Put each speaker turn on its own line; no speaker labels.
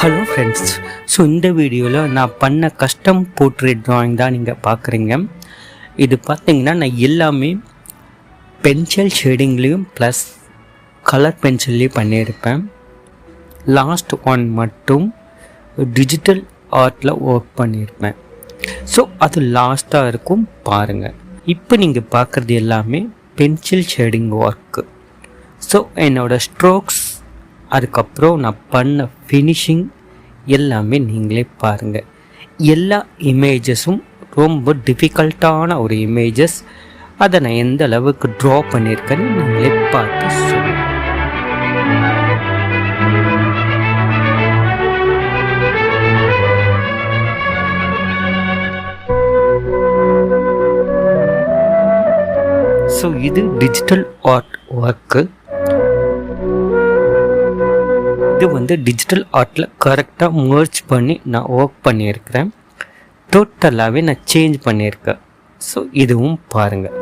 Hello friends, so இந்த வீடியோவில் நான் பண்ண கஸ்டம் போர்ட்ரேட் ட்ராயிங் தான் நீங்கள் பார்க்குறீங்க. இது பார்த்தீங்கன்னா நான் எல்லாமே பென்சில் ஷேடிங்லேயும் ப்ளஸ் கலர் பென்சில்லையும் பண்ணியிருப்பேன். லாஸ்ட் ஒன் மட்டும் டிஜிட்டல் ஆர்ட்டில் ஒர்க் பண்ணியிருப்பேன். ஸோ அது லாஸ்ட்டாக இருக்கும் பாருங்கள். இப்போ நீங்கள் பார்க்குறது எல்லாமே பென்சில் ஷேடிங் ஒர்க்கு. ஸோ என்னோடய ஸ்ட்ரோக்ஸ், அதுக்கப்புறம் நான் பண்ண ஃபினிஷிங் எல்லாமே நீங்களே பாருங்கள். எல்லா இமேஜஸும் ரொம்ப டிஃபிகல்ட்டான ஒரு இமேஜஸ். அதை நான் எந்த அளவுக்கு ட்ரா பண்ணியிருக்கேன்னு நீங்களே பார்த்து சொல்லுங்கள். ஸோ இது டிஜிட்டல் ஆர்ட் ஒர்க்கு. இது வந்து டிஜிட்டல் ஆர்ட்டில் கரெக்டாக மர்ஜ் பண்ணி நான் ஒர்க் பண்ணியிருக்கிறேன். டோட்டலாகவே நான் சேஞ்ச் பண்ணியிருக்கேன். ஸோ இதுவும் பாருங்கள்.